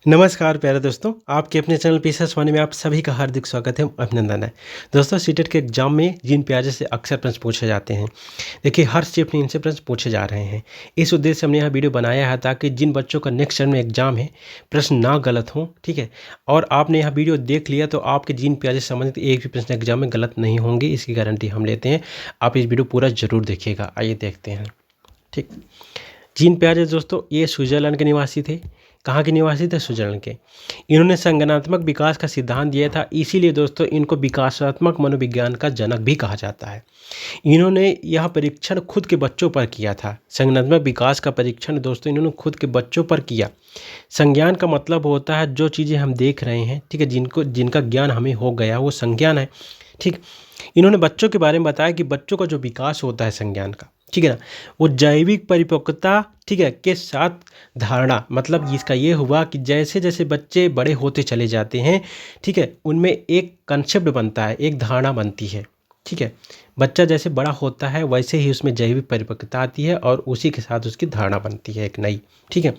नमस्कार प्यारे दोस्तों, आपके अपने चैनल पीएसएस वाणी में आप सभी का हार्दिक स्वागत है, अभिनंदन है। दोस्तों सीटेट के एग्जाम में जिन प्याजे से अक्सर प्रश्न पूछे जाते हैं, देखिए हर शिफ्ट में इनसे प्रश्न पूछे जा रहे हैं। इस उद्देश्य से हमने यह वीडियो बनाया है ताकि जिन बच्चों का नेक्स्ट टर्म में एग्जाम है, प्रश्न ना गलत हों, ठीक है। और आपने यह वीडियो देख लिया तो आपके जिन प्याजे से संबंधित एक भी प्रश्न एग्जाम में गलत नहीं होंगे, इसकी गारंटी हम लेते हैं। आप इस वीडियो पूरा जरूर देखिएगा। आइए देखते हैं। ठीक, जीन पियाजे दोस्तों ये स्विट्जरलैंड के निवासी थे। कहाँ के निवासी थे? स्विट्जरलैंड के। इन्होंने संज्ञानात्मक विकास का सिद्धांत दिया था, इसीलिए दोस्तों इनको विकासात्मक मनोविज्ञान का जनक भी कहा जाता है। इन्होंने यह परीक्षण खुद के बच्चों पर किया था। संज्ञानात्मक विकास का परीक्षण दोस्तों इन्होंने खुद के बच्चों पर किया। संज्ञान का मतलब होता है जो चीज़ें हम देख रहे हैं, ठीक है, जिनका ज्ञान हमें हो गया वो संज्ञान है। ठीक, इन्होंने बच्चों के बारे में बताया कि बच्चों का जो विकास होता है संज्ञान का, ठीक है ना, वो जैविक परिपक्वता, ठीक है, के साथ धारणा, मतलब इसका ये हुआ कि जैसे जैसे बच्चे बड़े होते चले जाते हैं, ठीक है, उनमें एक कंसेप्ट बनता है, एक धारणा बनती है। ठीक है, बच्चा जैसे बड़ा होता है वैसे ही उसमें जैविक परिपक्वता आती है और उसी के साथ उसकी धारणा बनती है एक नई। ठीक है,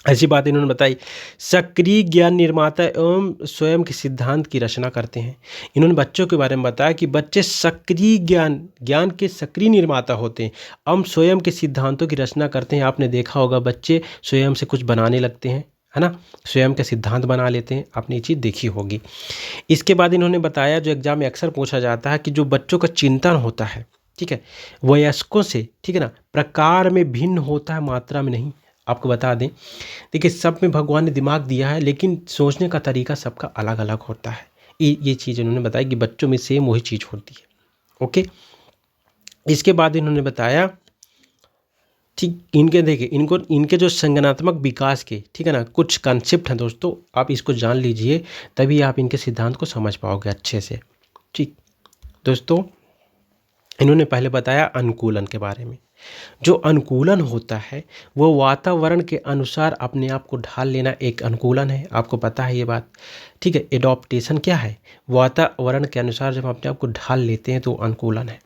ऐसी बात इन्होंने बताई। सक्रिय ज्ञान निर्माता एवं स्वयं के सिद्धांत की रचना करते हैं। इन्होंने बच्चों के बारे में बताया कि बच्चे सक्रिय ज्ञान के सक्रिय निर्माता होते हैं, हम स्वयं के सिद्धांतों की रचना करते हैं। आपने देखा होगा बच्चे स्वयं से कुछ बनाने लगते हैं, है ना, स्वयं के सिद्धांत बना लेते हैं, आपने ये चीज़ देखी होगी। इसके बाद इन्होंने बताया जो एग्जाम में अक्सर पूछा जाता है कि जो बच्चों का चिंतन होता है, ठीक है, वयस्कों से, ठीक है ना, प्रकार में भिन्न होता है, मात्रा में नहीं। आपको बता दें, देखिए सब में भगवान ने दिमाग दिया है लेकिन सोचने का तरीका सबका अलग अलग होता है। ये चीज़ इन्होंने बताया कि बच्चों में सेम वही चीज़ होती है। ओके, इसके बाद इन्होंने बताया, ठीक, इनके देखिए इनके जो संज्ञानात्मक विकास के, ठीक है ना, कुछ कंसेप्ट हैं दोस्तों, आप इसको जान लीजिए तभी आप इनके सिद्धांत को समझ पाओगे अच्छे से। ठीक दोस्तों, इन्होंने पहले बताया अनुकूलन के बारे में। जो अनुकूलन होता है वो वातावरण के अनुसार अपने आप को ढाल लेना एक अनुकूलन है, आपको पता है ये बात। ठीक है, एडॉप्टेशन क्या है? वातावरण के अनुसार जब हम अपने आप को ढाल लेते हैं तो अनुकूलन है।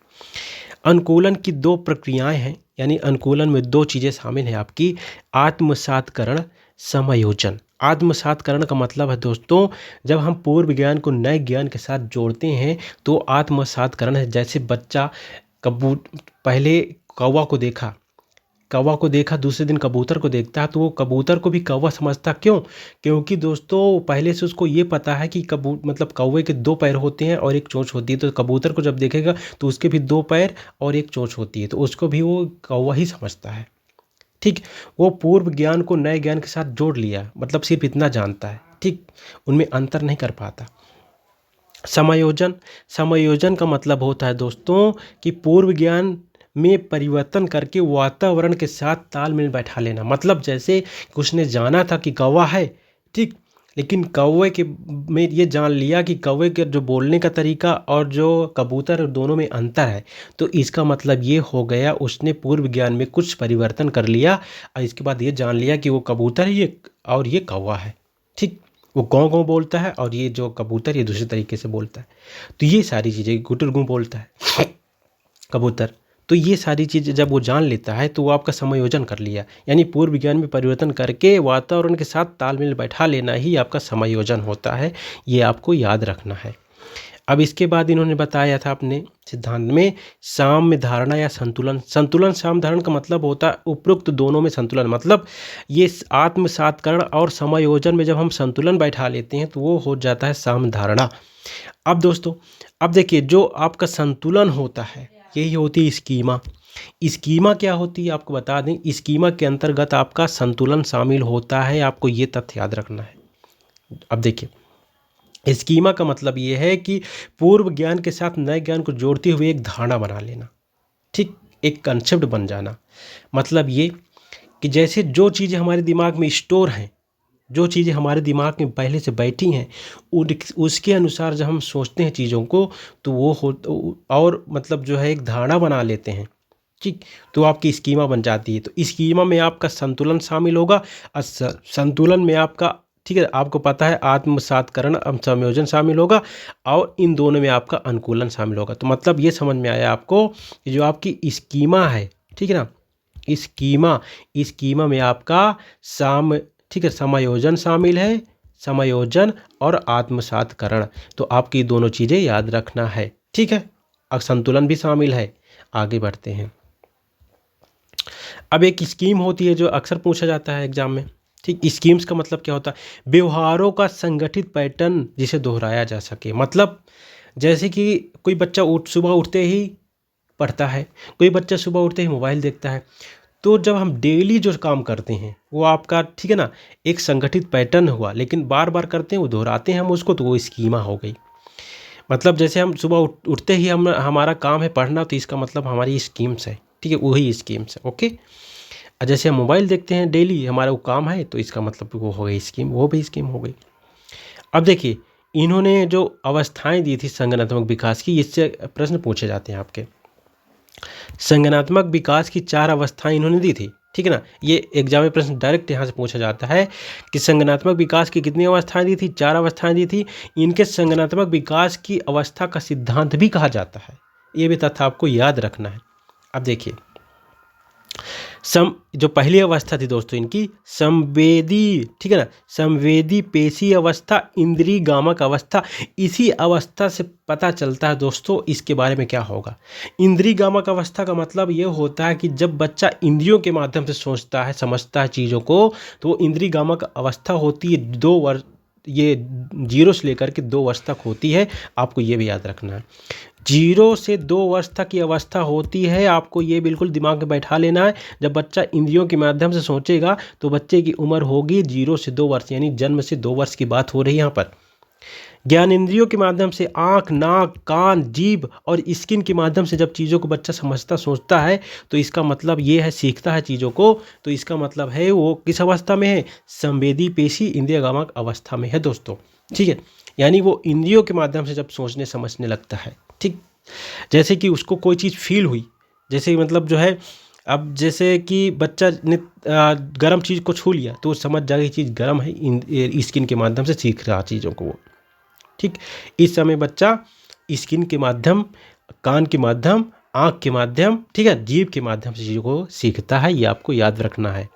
अनुकूलन की दो प्रक्रियाएं हैं, यानी अनुकूलन में दो चीज़ें शामिल हैं आपकी, आत्मसातकरण, समायोजन। आत्मसातकरण का मतलब है दोस्तों जब हम पूर्व ज्ञान को नए ज्ञान के साथ जोड़ते हैं तो आत्मसातकरण है। जैसे बच्चा पहले कौवा को देखा दूसरे दिन कबूतर को देखता है तो वो कबूतर को भी कौवा समझता, क्यों? क्योंकि दोस्तों पहले से उसको ये पता है कि कौवे के दो पैर होते हैं और एक चोंच होती है, तो कबूतर को जब देखेगा तो उसके भी दो पैर और एक चोंच होती है, तो उसको भी वो कौवा ही समझता है। ठीक, वो पूर्व ज्ञान को नए ज्ञान के साथ जोड़ लिया, मतलब सिर्फ इतना जानता है, ठीक, उनमें अंतर नहीं कर पाता। समायोजन का मतलब होता है दोस्तों कि पूर्व ज्ञान में परिवर्तन करके वातावरण के साथ तालमेल बैठा लेना। मतलब जैसे उसने जाना था कि कौवा है, ठीक, लेकिन कौवे के में ये जान लिया कि कौवे के जो बोलने का तरीका और जो कबूतर दोनों में अंतर है, तो इसका मतलब ये हो गया उसने पूर्व ज्ञान में कुछ परिवर्तन कर लिया और इसके बाद ये जान लिया कि वो कबूतर है ये और ये कौवा है। ठीक, वो गाँव गाँव बोलता है और ये जो कबूतर ये दूसरे तरीके से बोलता है। तो ये सारी चीज़ें, गुटर गुँ बोलता है कबूतर, तो ये सारी चीज़ जब वो जान लेता है तो वो आपका समायोजन कर लिया, यानी पूर्व विज्ञान में परिवर्तन करके वातावरण के साथ तालमेल बैठा लेना ही आपका समायोजन होता है। ये आपको याद रखना है। अब इसके बाद इन्होंने बताया था अपने सिद्धांत में साम्य धारणा या संतुलन। साम्य धारणा का मतलब होता है उपरोक्त दोनों में संतुलन, मतलब ये आत्मसातकरण और समायोजन में जब हम संतुलन बैठा लेते हैं तो वो हो जाता है साम्य धारणा। अब दोस्तों, अब देखिए जो आपका संतुलन होता है यही होती है स्कीमा। स्कीमा क्या होती है आपको बता दें, स्कीमा के अंतर्गत आपका संतुलन शामिल होता है, आपको ये तथ्य याद रखना है। अब देखिए स्कीमा का मतलब ये है कि पूर्व ज्ञान के साथ नए ज्ञान को जोड़ते हुए एक धारणा बना लेना, ठीक, एक कंसेप्ट बन जाना। मतलब ये कि जैसे जो चीज़ें हमारे दिमाग में स्टोर हैं, जो चीज़ें हमारे दिमाग में पहले से बैठी हैं उसके अनुसार जब हम सोचते हैं चीज़ों को तो वो हो और मतलब जो है एक धारणा बना लेते हैं, ठीक, तो आपकी स्कीमा बन जाती है। तो स्कीमा में आपका संतुलन शामिल होगा और संतुलन में आपका, ठीक है, आपको पता है आत्मसातकरण संयोजन शामिल होगा और इन दोनों में आपका अनुकूलन शामिल होगा। तो मतलब ये समझ में आया आपको कि जो आपकी स्कीमा है, ठीक है ना, स्कीमा में आपका ठीक है, समायोजन शामिल है, समायोजन और आत्मसातकरण। तो आपकी दोनों चीज़ें याद रखना है, ठीक है। असंतुलन भी शामिल है। आगे बढ़ते हैं। अब एक स्कीम होती है जो अक्सर पूछा जाता है एग्जाम में, ठीक। स्कीम्स का मतलब क्या होता है? व्यवहारों का संगठित पैटर्न जिसे दोहराया जा सके। मतलब जैसे कि कोई बच्चा सुबह उठते ही पढ़ता है, कोई बच्चा सुबह उठते ही मोबाइल देखता है। तो जब हम डेली जो काम करते हैं वो आपका, ठीक है ना, एक संगठित पैटर्न हुआ, लेकिन बार बार करते हैं, वो दोहराते हैं हम उसको, तो वो स्कीमा हो गई। मतलब जैसे हम सुबह उठते ही हमारा काम है पढ़ना, तो इसका मतलब हमारी स्कीम्स है, ठीक है, वही स्कीम्स है, ओके। और जैसे हम मोबाइल देखते हैं डेली, हमारा वो काम है, तो इसका मतलब वो हो गई स्कीम, वो भी स्कीम हो गई। अब देखिए, इन्होंने जो अवस्थाएं दी थी संगठनात्मक विकास की, इससे प्रश्न पूछे जाते हैं आपके। संगठनात्मक विकास की 4 अवस्थाएं इन्होंने दी थी, ठीक है ना। ये एग्जाम में प्रश्न डायरेक्ट यहाँ से पूछा जाता है कि संगठनात्मक विकास की कितनी अवस्थाएं दी थी? 4 अवस्थाएं दी थी। इनके संगठनात्मक विकास की अवस्था का सिद्धांत भी कहा जाता है, ये भी तथ्य आपको याद रखना है। अब देखिए, जो पहली अवस्था थी दोस्तों इनकी संवेदी, ठीक है ना, संवेदी पेशी अवस्था, इंद्रिय गामक अवस्था। इसी अवस्था से पता चलता है दोस्तों इसके बारे में क्या होगा। इंद्रिय गामक अवस्था का मतलब ये होता है कि जब बच्चा इंद्रियों के माध्यम से सोचता है, समझता है चीज़ों को, तो वो इंद्रिय गामक अवस्था होती है 2 वर्ष, ये 0 से लेकर के 2 वर्ष तक होती है। आपको ये भी याद रखना है, 0 से 2 वर्ष तक की अवस्था होती है। आपको ये बिल्कुल दिमाग में बैठा लेना है। जब बच्चा इंद्रियों के माध्यम से सोचेगा तो बच्चे की उम्र होगी 0 से 2 वर्ष, यानी जन्म से 2 वर्ष की बात हो रही है यहाँ पर। ज्ञान इंद्रियों के माध्यम से आँख, नाक, कान, जीभ और स्किन के माध्यम से जब चीज़ों को बच्चा समझता, सोचता है, तो इसका मतलब ये है, सीखता है चीज़ों को, तो इसका मतलब है वो किस अवस्था में है? संवेदी पेशी इंद्रिय गामक अवस्था में है दोस्तों, ठीक है। यानी वो इंद्रियों के माध्यम से जब सोचने समझने लगता है, ठीक। जैसे कि उसको कोई चीज़ फील हुई, जैसे मतलब जो है, अब जैसे कि बच्चा ने गर्म चीज़ को छू लिया, तो वो समझ जाएगा ये चीज़ गर्म है, स्किन के माध्यम से सीख रहा चीज़ों को वो, ठीक। इस समय बच्चा स्किन के माध्यम, कान के माध्यम, आँख के माध्यम, ठीक है, जीभ के माध्यम से चीज़ों को सीखता है। ये आपको याद रखना है।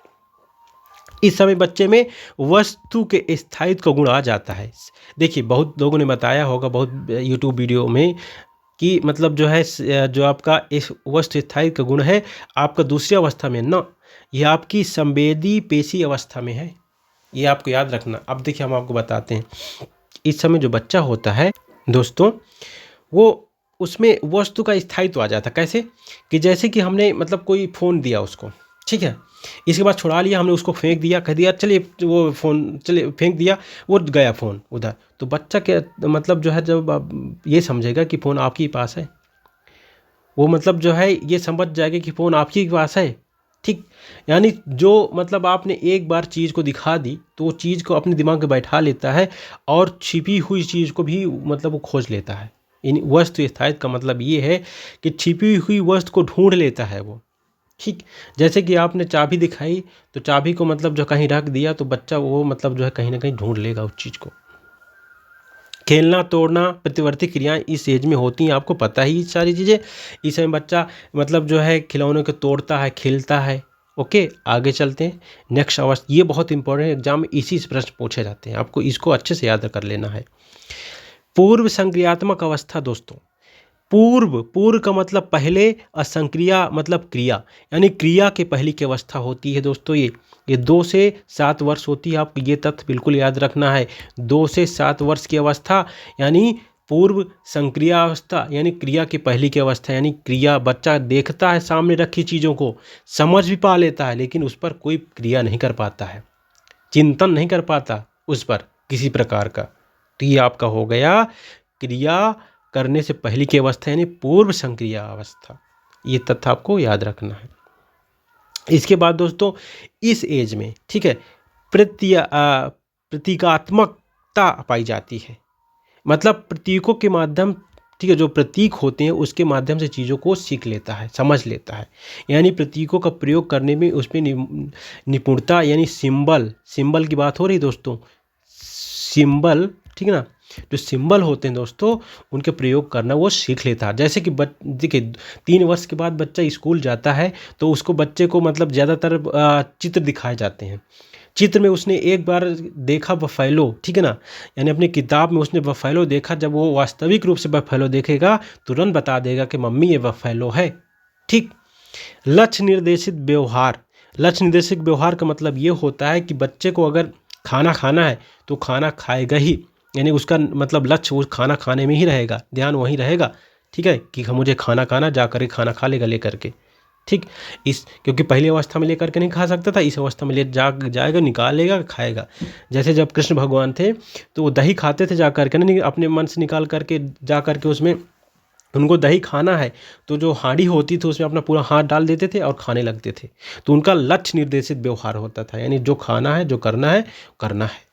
इस समय बच्चे में वस्तु के स्थायित्व का गुण आ जाता है। देखिए, बहुत लोगों ने बताया होगा, बहुत यूट्यूब वीडियो में, कि मतलब जो है जो आपका इस वस्तु स्थायित्व का गुण है, आपका दूसरी अवस्था में ना, ये आपकी संवेदी पेशी अवस्था में है। ये आपको याद रखना। अब देखिए, हम आपको बताते हैं, इस समय जो बच्चा होता है दोस्तों, वो उसमें वस्तु का स्थायित्व आ जाता है। कैसे? कि जैसे कि हमने मतलब कोई फ़ोन दिया उसको, ठीक है, इसके बाद छुड़ा लिया हमने, उसको फेंक दिया, कह दिया चलिए वो फ़ोन, चलिए फेंक दिया, वो गया फ़ोन उधर। तो बच्चा क्या मतलब जो है, जब ये समझेगा कि फ़ोन आपके ही पास है, वो मतलब जो है ये समझ जाएगा कि फ़ोन आपके ही पास है, ठीक। यानी जो मतलब आपने एक बार चीज़ को दिखा दी, तो वो चीज़ को अपने दिमाग में बैठा लेता है, और छिपी हुई चीज़ को भी मतलब वो खोज लेता है। इन वस्तु स्थायित्व का मतलब ये है कि छिपी हुई वस्तु को ढूंढ लेता है वो, ठीक। जैसे कि आपने चाबी दिखाई, तो चाबी को मतलब जो कहीं रख दिया, तो बच्चा वो मतलब जो है कहीं ना कहीं ढूंढ लेगा उस चीज़ को। खेलना, तोड़ना, प्रतिवर्ती क्रियाएं इस एज में होती हैं, आपको पता ही सारी चीज़ें। इस समय बच्चा मतलब जो है खिलौनों को तोड़ता है, खेलता है, ओके। आगे चलते हैं। नेक्स्ट अवस्था, ये बहुत इंपॉर्टेंट, एग्जाम में इसी से प्रश्न पूछे जाते हैं, आपको इसको अच्छे से याद कर लेना है। पूर्व संक्रियात्मक अवस्था दोस्तों, पूर्व का मतलब पहले, असंक्रिया मतलब क्रिया, यानी क्रिया के पहले की अवस्था होती है दोस्तों। ये 2 से 7 वर्ष होती है। आपको ये तथ्य बिल्कुल याद रखना है, 2 से 7 वर्ष की अवस्था यानी पूर्व संक्रिया अवस्था, यानी क्रिया की पहली की अवस्था। यानी क्रिया, बच्चा देखता है सामने रखी चीज़ों को, समझ भी पा लेता है, लेकिन उस पर कोई क्रिया नहीं कर पाता है, चिंतन नहीं कर पाता उस पर किसी प्रकार का। तो ये आपका हो गया क्रिया करने से पहले की अवस्था, यानी पूर्व संक्रिया अवस्था। ये तथ्य आपको याद रखना है। इसके बाद दोस्तों, इस एज में, ठीक है, प्रतीकात्मकता पाई जाती है। मतलब प्रतीकों के माध्यम, ठीक है, जो प्रतीक होते हैं उसके माध्यम से चीज़ों को सीख लेता है, समझ लेता है। यानी प्रतीकों का प्रयोग करने में उसमें निपुणता, यानी सिंबल की बात हो रही दोस्तों, सिंबल, ठीक है ना, जो सिंबल होते हैं दोस्तों, उनके प्रयोग करना वो सीख लेता है। जैसे कि देखिए, 3 वर्ष के बाद बच्चा स्कूल जाता है, तो उसको बच्चे को मतलब ज़्यादातर चित्र दिखाए जाते हैं। चित्र में उसने एक बार देखा बफैलो, ठीक है ना, यानी अपनी किताब में उसने बफैलो देखा, जब वो वास्तविक रूप से बफैलो देखेगा तुरंत बता देगा कि मम्मी ये बफैलो है। ठीक। लक्ष्य निर्देशित व्यवहार। लक्ष्य निर्देशित व्यवहार का मतलब ये होता है कि बच्चे को अगर खाना खाना है तो खाना खाएगा ही, यानी उसका मतलब लक्ष्य वो खाना खाने में ही रहेगा, ध्यान वहीं रहेगा। ठीक है, कि मुझे खाना खाना, जा कर खाना खा लेगा लेकर के। ठीक। इस क्योंकि पहली अवस्था में लेकर के नहीं खा सकता था, इस अवस्था में ले जाएगा, निकालेगा, खाएगा। जैसे जब कृष्ण भगवान थे तो वो दही खाते थे जा कर के, नहीं अपने मन से निकाल करके जा कर के, उसमें उनको दही खाना है तो जो हांडी होती थी उसमें अपना पूरा हाथ डाल देते थे और खाने लगते थे। तो उनका लक्ष्य निर्देशित व्यवहार होता था, यानी जो खाना है, जो करना है, करना है।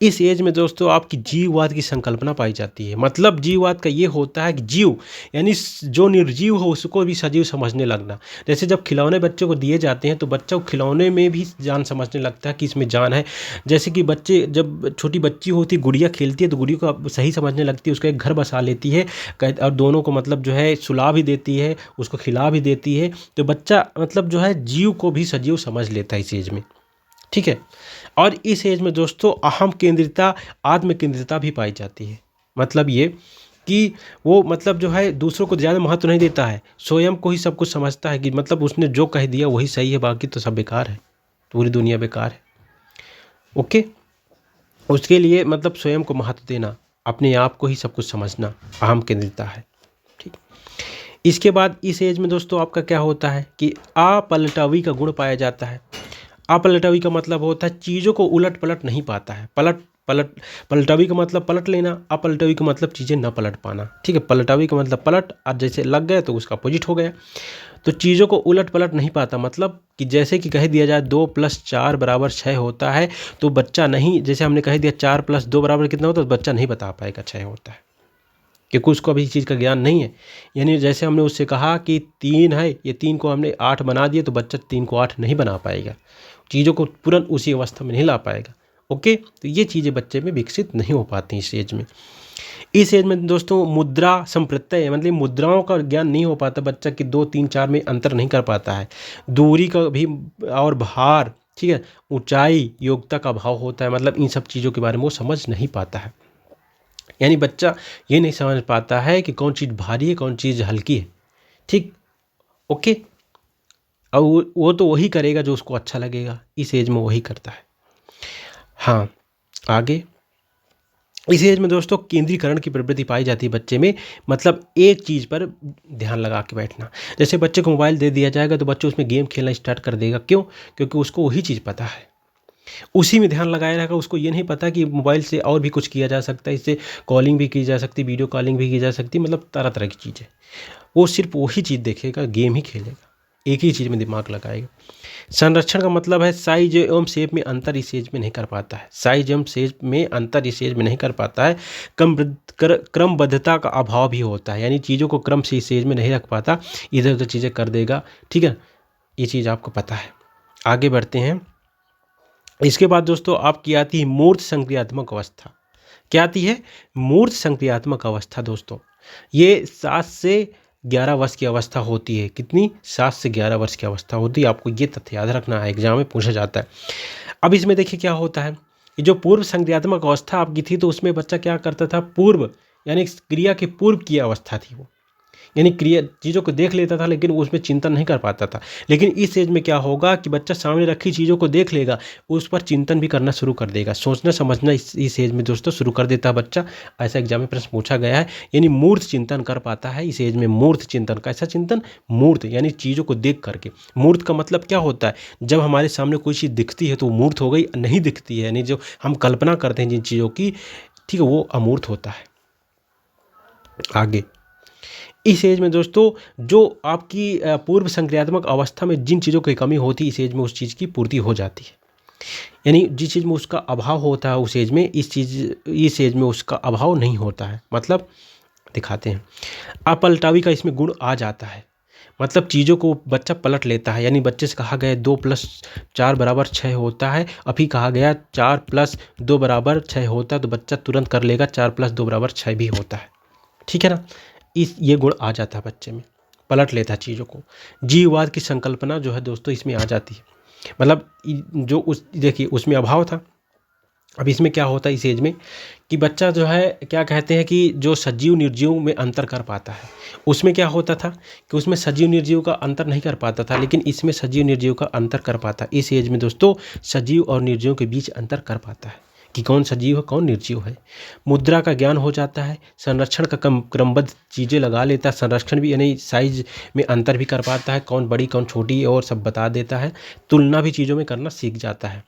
इस एज में दोस्तों आपकी जीववाद की संकल्पना पाई जाती है। मतलब जीववाद का ये होता है कि जीव यानी जो निर्जीव हो उसको भी सजीव समझने लगना। जैसे जब खिलौने बच्चे को दिए जाते हैं तो बच्चा खिलौने में भी जान समझने लगता है कि इसमें जान है। जैसे कि बच्चे जब छोटी बच्ची होती, गुड़िया खेलती है तो गुड़िया को सही समझने लगती है, उसका एक घर बसा लेती है और दोनों को मतलब जो है सुला भी देती है, उसको खिला भी देती है। तो बच्चा मतलब जो है जीव को भी सजीव समझ लेता है इस एज में। ठीक है। और इस एज में दोस्तों अहम केंद्रिता, आत्म केंद्रिता भी पाई जाती है। मतलब ये कि वो मतलब जो है दूसरों को ज़्यादा महत्व नहीं देता है, स्वयं को ही सब कुछ समझता है कि मतलब उसने जो कह दिया वही सही है, बाकी तो सब बेकार है, पूरी दुनिया बेकार है। ओके। उसके लिए मतलब स्वयं को महत्व देना, अपने आप को ही सब कुछ समझना अहम केंद्रिता है। ठीक। इसके बाद इस एज में दोस्तों आपका क्या होता है कि अपलटवी का गुण पाया जाता है। अपलटवी का मतलब होता है चीज़ों को उलट पलट नहीं पाता है। पलटवी का मतलब पलट लेना, अपलटवी का मतलब चीज़ें न पलट पाना। ठीक है। पलटवी का मतलब पलट, आज जैसे लग गए तो उसका अपोजिट हो गया। तो चीज़ों को उलट पलट नहीं पाता, मतलब कि जैसे कि कह दिया जाए 2 + 4 = 6 होता है तो बच्चा नहीं, जैसे हमने कह दिया 4 + 2 = कितना होता है, तो बच्चा नहीं बता पाएगा 6 होता है, क्योंकि उसको अभी इस चीज़ का ज्ञान नहीं है। यानी जैसे हमने उससे कहा कि 3 है, ये 3 को हमने 8 बना दिए, तो बच्चा 3 को 8 नहीं बना पाएगा, चीज़ों को तुरंत उसी अवस्था में नहीं ला पाएगा। ओके। तो ये चीज़ें बच्चे में विकसित नहीं हो पाती इस एज में। इस एज में दोस्तों मुद्रा संप्रत्यय, मतलब मुद्राओं का ज्ञान नहीं हो पाता, बच्चा कि 2, 3, 4 में अंतर नहीं कर पाता है। दूरी का भी और भार, ठीक है, ऊंचाई, योग्यता का अभाव होता है, मतलब इन सब चीज़ों के बारे में वो समझ नहीं पाता है। यानी बच्चा ये नहीं समझ पाता है कि कौन चीज़ भारी है, कौन चीज़ हल्की है। ठीक। ओके। और वो तो वही करेगा जो उसको अच्छा लगेगा, इस एज में वही करता है। हाँ, आगे इस एज में दोस्तों केंद्रीकरण की प्रवृत्ति पाई जाती है बच्चे में, मतलब एक चीज़ पर ध्यान लगा के बैठना। जैसे बच्चे को मोबाइल दे दिया जाएगा तो बच्चे उसमें गेम खेलना स्टार्ट कर देगा। क्यों? क्योंकि उसको वही चीज़ पता है, उसी में ध्यान लगाए रहेगा। उसको ये नहीं पता कि मोबाइल से और भी कुछ किया जा सकता है, इससे कॉलिंग भी की जा सकती है, वीडियो कॉलिंग भी की जा सकती है, मतलब तरह तरह की चीज़ें। वो सिर्फ वही चीज़ देखेगा, गेम ही खेलेगा, एक ही चीज़ में दिमाग लगाएगा। संरक्षण का मतलब है साइज एवं शेप में अंतर इस एज में नहीं कर पाता है। साइज एवं शेप में अंतर इस एज में नहीं कर पाता है। क्रमबद्धता का अभाव भी होता है, यानी चीज़ों को क्रम से इस एज में नहीं रख पाता, इधर उधर चीज़ें कर देगा। ठीक है, ये चीज़ आपको पता है। आगे बढ़ते हैं। इसके बाद दोस्तों आपकी आती है मूर्त संक्रियात्मक अवस्था। क्या आती है? मूर्त संक्रियात्मक अवस्था। दोस्तों ये 7 से 11 वर्ष की अवस्था होती है। कितनी? 7 से 11 वर्ष की अवस्था होती है। आपको ये तथ्य याद रखना है, एग्जाम में पूछा जाता है। अब इसमें देखिए क्या होता है, ये जो पूर्व संक्रियात्मक अवस्था आपकी थी तो उसमें बच्चा क्या करता था, पूर्व यानी क्रिया के पूर्व की अवस्था थी वो, यानी क्रिया चीज़ों को देख लेता था लेकिन उसमें चिंतन नहीं कर पाता था। लेकिन इस एज में क्या होगा कि बच्चा सामने रखी चीज़ों को देख लेगा, उस पर चिंतन भी करना शुरू कर देगा, सोचना समझना इस एज में दोस्तों शुरू कर देता है बच्चा। ऐसा एग्जाम में प्रश्न पूछा गया है, यानी मूर्त चिंतन कर पाता है इस एज में। मूर्त चिंतन, कैसा चिंतन? मूर्त यानी चीज़ों को देख करके। मूर्त का मतलब क्या होता है? जब हमारे सामने कोई चीज़ दिखती है तो वो मूर्त हो गई, नहीं दिखती है यानी जो हम कल्पना करते हैं जिन चीज़ों की, ठीक है, वो अमूर्त होता है। आगे इस एज में दोस्तों जो आपकी पूर्व संक्रियात्मक अवस्था में जिन चीज़ों की कमी होती है, इस एज में उस चीज़ की पूर्ति हो जाती है। यानी जिस चीज़ में उसका अभाव होता है उस एज में, इस एज में उसका अभाव नहीं होता है। मतलब दिखाते हैं, अपलटावी का इसमें गुण आ जाता है, मतलब चीज़ों को बच्चा पलट लेता है। यानी बच्चे से कहा गया 2 + 4 = 6 होता है, अभी कहा गया 4 + 2 = 6 होता है, तो बच्चा तुरंत कर लेगा 4 + 2 = 6 भी होता है। ठीक है ना, ये गुण आ जाता है बच्चे में, पलट लेता है चीज़ों को। जीववाद की संकल्पना जो है दोस्तों इसमें आ जाती है। मतलब जो उस देखिए उसमें अभाव था। अब इसमें क्या होता है इस एज में कि बच्चा जो है क्या कहते हैं कि जो सजीव निर्जीव में अंतर कर पाता है। उसमें क्या होता था कि उसमें सजीव निर्जीव का अंतर नहीं कर पाता था, लेकिन इसमें सजीव निर्जीव का अंतर कर पाता है। इस एज में दोस्तों सजीव और निर्जीव के बीच अंतर कर पाता है कि कौन सजीव है कौन निर्जीव है। मुद्रा का ज्ञान हो जाता है, संरक्षण का क्रमबद्ध चीज़ें लगा लेता है, संरक्षण भी यानी साइज में अंतर भी कर पाता है, कौन बड़ी कौन छोटी और सब बता देता है, तुलना भी चीज़ों में करना सीख जाता है।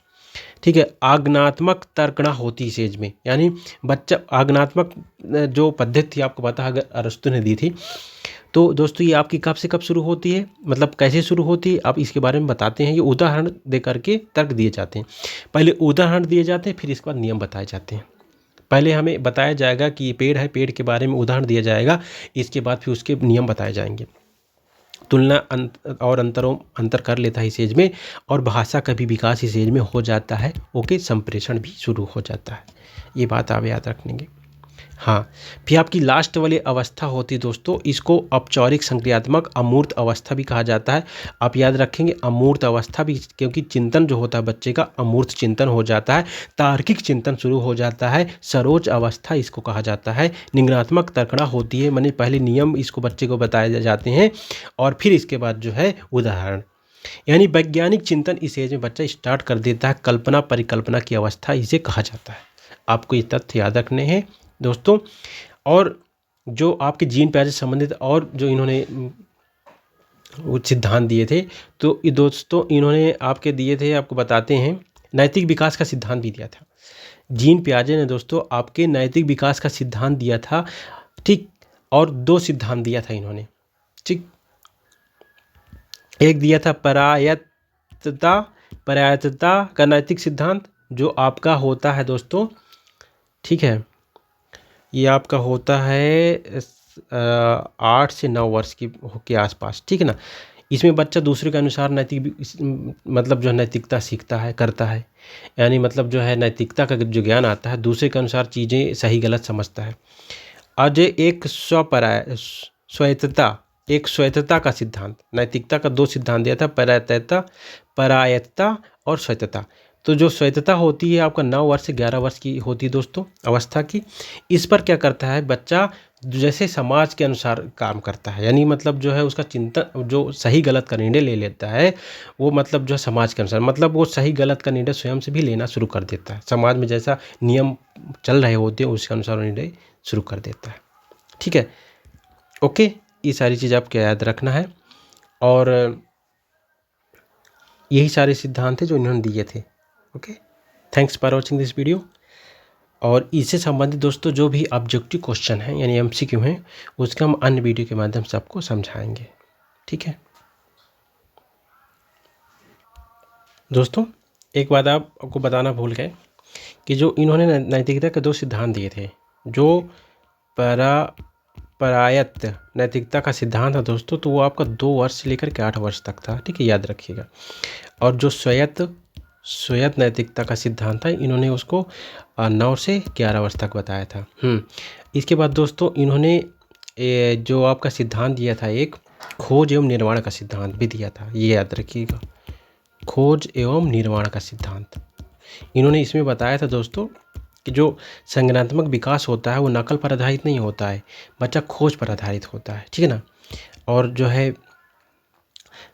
ठीक है, आज्ञानात्मक तर्कणा होती है इस एज में, यानी बच्चा आज्ञानात्मक जो पद्धति थी आपको पता है अगर अरस्तु ने दी थी। तो दोस्तों ये आपकी कब से कब शुरू होती है, मतलब कैसे शुरू होती है, आप इसके बारे में बताते हैं। ये उदाहरण दे करके तर्क दिए जाते हैं। पहले उदाहरण दिए जाते हैं, फिर इसके बाद नियम बताए जाते हैं। पहले हमें बताया जाएगा कि ये पेड़ है, पेड़ के बारे में उदाहरण दिया जाएगा, इसके बाद फिर उसके नियम बताए जाएंगे। तुलना और अंतर कर लेता है इस एज में, और भाषा का भी विकास इस एज में हो जाता है। ओके, संप्रेषण भी शुरू हो जाता है। ये बात आप याद रखेंगे। हाँ, फिर आपकी लास्ट वाली अवस्था होती है दोस्तों, इसको औपचारिक संक्रियात्मक अमूर्त अवस्था भी कहा जाता है। आप याद रखेंगे अमूर्त अवस्था भी, क्योंकि चिंतन जो होता है बच्चे का अमूर्त चिंतन हो जाता है, तार्किक चिंतन शुरू हो जाता है। सरोज अवस्था इसको कहा जाता है। निगमनात्मक तर्कणा होती है, माने पहले नियम इसको बच्चे को बताए जाते हैं और फिर इसके बाद जो है उदाहरण, यानी वैज्ञानिक चिंतन इस एज में बच्चा स्टार्ट कर देता है। कल्पना परिकल्पना की अवस्था इसे कहा जाता है। आपको ये तथ्य याद रखने हैं दोस्तों। और जो आपके जीन प्याजे से संबंधित और जो इन्होंने वो सिद्धांत दिए थे, तो ये दोस्तों इन्होंने आपके दिए थे, आपको बताते हैं, नैतिक विकास का सिद्धांत भी दिया था। जीन प्याजे ने दोस्तों आपके नैतिक विकास का सिद्धांत दिया था, ठीक। और दो सिद्धांत दिया था इन्होंने, ठीक। एक दिया था परायतता का नैतिक सिद्धांत, जो आपका होता है दोस्तों, ठीक है, ये आपका होता है 8 से 9 वर्ष के आसपास, ठीक है ना। इसमें बच्चा दूसरे के अनुसार मतलब जो नैतिकता सीखता है, करता है, यानी मतलब जो है नैतिकता का जो ज्ञान आता है, दूसरे के अनुसार चीज़ें सही गलत समझता है। आज एक स्वायत्तता का सिद्धांत, नैतिकता का दो सिद्धांत दिया था, परायत्तता और स्वायत्तता। तो जो स्वायत्तता होती है आपका 9 वर्ष से 11 वर्ष की होती है दोस्तों अवस्था की। इस पर क्या करता है बच्चा, जैसे समाज के अनुसार काम करता है, यानी मतलब जो है उसका चिंतन, जो सही गलत का निर्णय ले लेता है, वो मतलब जो है समाज के अनुसार, मतलब वो सही गलत का निर्णय स्वयं से भी लेना शुरू कर देता है। समाज में जैसा नियम चल रहे होते हैं उसके अनुसार निर्णय शुरू कर देता है, ठीक है। ओके, ये सारी चीज़ आपको याद रखना है, और यही सारे सिद्धांत थे जो इन्होंने दिए थे। Okay, thanks for watching this video. और इससे संबंधित दोस्तों जो भी ऑब्जेक्टिव क्वेश्चन हैं यानी MCQ हैं, उसका हम अन्य वीडियो के माध्यम से आपको समझाएंगे, ठीक है दोस्तों। एक बात आपको बताना भूल गए कि जो इन्होंने नैतिकता के दो सिद्धांत दिए थे, जो परायत नैतिकता का सिद्धांत था दोस्तों, तो वो आपका 2 वर्ष से लेकर के 8 वर्ष तक था, ठीक है, याद रखिएगा। और जो स्वायत्त नैतिकता का सिद्धांत था, इन्होंने उसको 9 से 11 वर्ष तक बताया था। इसके बाद दोस्तों इन्होंने जो आपका सिद्धांत दिया था, एक खोज एवं निर्माण का सिद्धांत भी दिया था, ये याद रखिएगा, खोज एवं निर्माण का सिद्धांत। इन्होंने इसमें बताया था दोस्तों कि जो संज्ञानात्मक विकास होता है वो नकल पर आधारित नहीं होता है, बच्चा खोज पर आधारित होता है, ठीक है ना। और जो है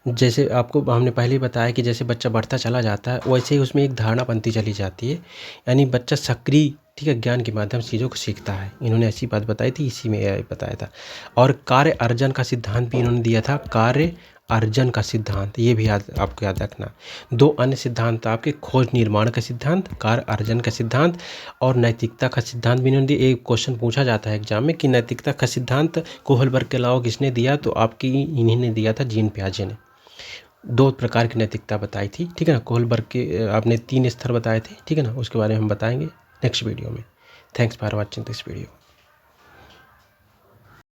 जैसे आपको हमने पहले ही बताया कि जैसे बच्चा बढ़ता चला जाता है, वैसे ही उसमें एक धारणा बनती चली जाती है, यानी बच्चा सक्रिय, ठीक है, ज्ञान के माध्यम से चीज़ों को सीखता है। इन्होंने ऐसी बात बताई थी, इसी में बताया था। और कार्य अर्जन का सिद्धांत भी इन्होंने दिया था, कार्य अर्जन का सिद्धांत, ये भी आपको याद रखना। दो अन्य सिद्धांत आपके, खोज निर्माण का सिद्धांत, कार्य अर्जन का सिद्धांत, और नैतिकता का सिद्धांत भी इन्होंने दिया। एक क्वेश्चन पूछा जाता है एग्जाम में कि नैतिकता का सिद्धांत कोहलबर्ग के अलावा किसने दिया, तो आपकी इन्हीं ने दिया था, जीन पियाजे ने। 2 प्रकार की नैतिकता बताई थी, ठीक है ना। कोहलबर्ग के आपने 3 स्तर बताए थे, ठीक है ना, उसके बारे में हम बताएंगे नेक्स्ट वीडियो में। Thanks for watching this video.